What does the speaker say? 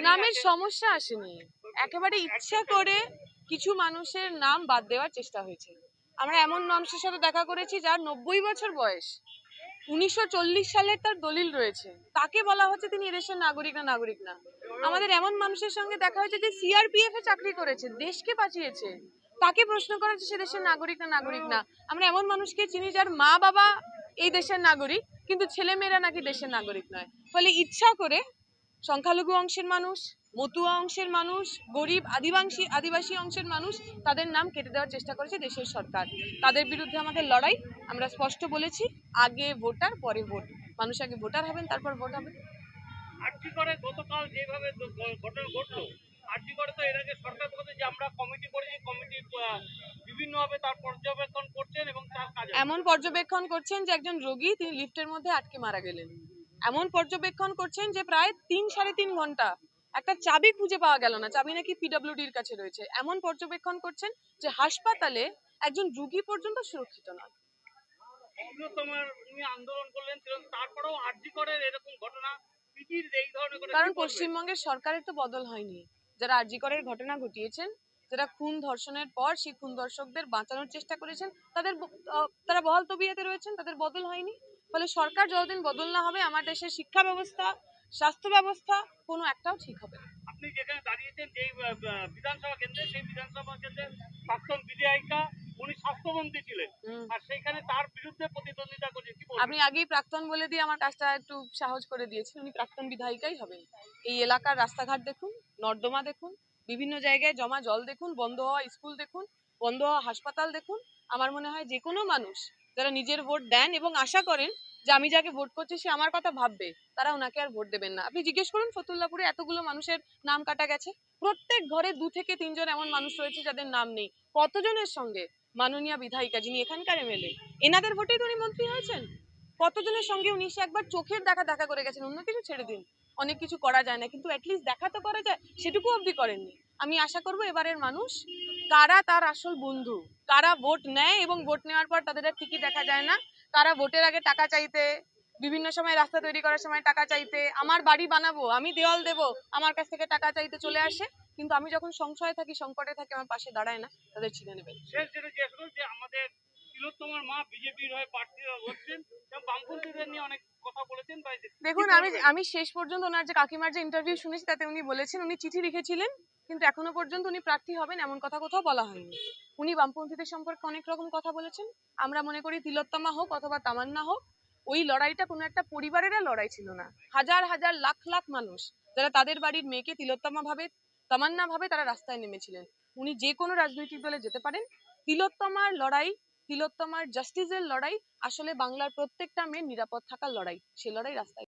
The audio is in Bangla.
নামের সমস্যা আসেনি, একেবারে ইচ্ছা করে কিছু মানুষের নাম বাদ দেওয়ার চেষ্টা হয়েছে। আমরা এমন মানুষের সাথে দেখা করেছি যার 90 বছর বয়স, 1940 সালের তার দলিল রয়েছে, তাকে বলা হচ্ছে তিনি এদেশের নাগরিক না নাগরিক না। আমাদের এমন মানুষের সঙ্গে দেখা হয়েছে যে সিআরপিএফ এ চাকরি করেছে, দেশকে বাঁচিয়েছে, তাকে প্রশ্ন করা হচ্ছে সে দেশের নাগরিক না নাগরিক না। আমরা এমন মানুষকে চিনি যার মা বাবা এই দেশের নাগরিক, কিন্তু ছেলে মেয়েরা নাকি দেশের নাগরিক নয়। ফলে ইচ্ছা করে সংখ্যালঘু অংশের মানুষ, মতুয়া অংশের মানুষ, গরিব আদিবাসী অংশের মানুষ, তাদের নাম কেটে দেওয়ার চেষ্টা করেছে দেশের সরকার। তাদের বিরুদ্ধে আমাদের লড়াই। আমরা স্পষ্ট বলেছি, আগে ভোটার পরে ভোট। মানুষ আগে ভোটার হবেন, তারপর ভোট হবে। আরজি করে গতকাল যেভাবে ঘটনা ঘটলো, আরজি করে তো এর আগে সরকার বলতে যে আমরা কমিটি করেছি, কমিটি বিভিন্নভাবে তার পর্যবেক্ষণ করছেন এবং তার কাজ এমন পর্যবেক্ষণ করছেন যে একজন রোগী তিনি লিফটের মধ্যে আটকে মারা গেলেন। এমন পর্যবেক্ষণ করছেন যে প্রায় 3-3.5 ঘন্টা একটা চাবি খুঁজে পাওয়া গেল না, চাবি নাকি পিডব্লিউডির কাছে রয়েছে। এমন পর্যবেক্ষণ করছেন যে হাসপাতালে একজন রোগী পর্যন্ত সুরক্ষিত নয়। তোমার উনি আন্দোলন করলেন, তারপরেও আরজি করে এরকম ঘটনা পিটির এই ধরনের করে, কারণ পশ্চিমবঙ্গের সরকারের তো বদল হয়নি। যারা আরজি করের ঘটনা ঘটিয়েছেন, যারা খুন ধর্ষণের পর সেই খুন ধর্ষকদের বাঁচানোর চেষ্টা করেছেন, তারা বহাল তবিয়তে রয়েছেন, তাদের বদল হয়নি। ফলে সরকার যতদিন বদল না হবে আমার দেশের শিক্ষা ব্যবস্থা, স্বাস্থ্য ব্যবস্থা কোনো একটাও ঠিক হবে না। আপনি যেখানে দাঁড়িয়েছেন যেই বিধানসভা কেন্দ্রে, সেই বিধানসভা কেন্দ্রের প্রাক্তন বিধায়িকা উনি স্বাস্থ্যমন্ত্রী ছিলেন, আর সেইখানে তার বিরুদ্ধে প্রতিদ্বন্দ্বিতা করছে, কি বলবেন? আপনি আগেই প্রাক্তন বলে দিয়ে আমার কাজটা একটু সাহস করে দিয়েছেন। উনি প্রাক্তন বিধায়িকাই হবেন। এই এলাকার রাস্তাঘাট দেখুন, নর্দমা দেখুন, বিভিন্ন জায়গায় জমা জল দেখুন, বন্ধ হওয়া স্কুল দেখুন, বন্ধ হওয়া হাসপাতাল দেখুন। আমার মনে হয় যে কোনো মানুষ যারা নিজের ভোট দেন এবং আশা করেন যে আমি যাকে ভোট করছি সে আমার কথা ভাববে, তারা ওনাকে আর ভোট দেবেন না। আপনি জিজ্ঞেস করুন ফতুল্লাপুরে এতগুলো মানুষের নাম কাটা গেছে, প্রত্যেক ঘরে 2 থেকে 3 জন এমন মানুষ রয়েছে যাদের নাম নেই। কতজনের সঙ্গে মাননীয় বিধায়িকা যিনি এখানকার এমএলএ, এনাদের ভোটেই তো উনি মন্ত্রী হয়েছেন। কতজনের সঙ্গে উনি এসে একবার চোখের দেখা করে গেছেন। অন্য কিছু ছেড়ে দিন, অনেক কিছু করা যায় না, কিন্তু অ্যাটলিস্ট দেখা তো করা যায়, সেটুকু অবধি করেননি। আমি আশা করবো এবারের মানুষ কারা তার আসল বন্ধু, কারা ভোট নেয় এবং ভোট নেওয়ার পর তাদের আর ঠিকই দেখা যায় না, কারা ভোটের আগে টাকা চাইতে, বিভিন্ন সময় রাস্তা তৈরি করার সময় টাকা চাইতে, আমার বাড়ি বানাবো, আমি দেওয়াল দেবো, আমার কাছ থেকে টাকা চাইতে চলে আসে, কিন্তু আমি যখন সংশয়ে থাকি, সংকটে থাকি, আমার পাশে দাঁড়ায় না, তাদের চিনে নেবেন। শেষ যেটা জিজ্ঞেস করুন যে আমাদের তিলোত্তমার মা বিজেপির হয়ে প্রার্থী হচ্ছেন এবং বামপন্থীদের নিয়ে অনেক কথা বলেছেন। দেখুন, আমি শেষ পর্যন্ত ওনার যে কাকিমার যে ইন্টারভিউ শুনেছি তাতে উনি বলেছেন উনি চিঠি লিখেছিলেন, কিন্তু এখনো পর্যন্ত উনি প্রার্থী হবেন এমন কথা কোথাও বলা হয়নি। উনি বামপন্থীদের সম্পর্কে অনেক রকম কথা বলেছেন। আমরা মনে করি তিলোত্তমা হোক অথবা তামান্না হোক, ওই লড়াইটা কোনো একটা পরিবারের লড়াই ছিল না। হাজার হাজার লাখ লাখ মানুষ যারা তাদের বাড়ির মেয়েকে তিলোত্তমা ভাবে, তামান্না ভাবে, তারা রাস্তায় নেমেছিলেন। উনি যে কোনো রাজনৈতিক দলে যেতে পারেন। তিলোত্তমার লড়াই, তিলোত্তমার জাস্টিসের লড়াই আসলে বাংলার প্রত্যেকটা মেয়ের নিরাপদ থাকার লড়াই। সে লড়াই রাস্তায়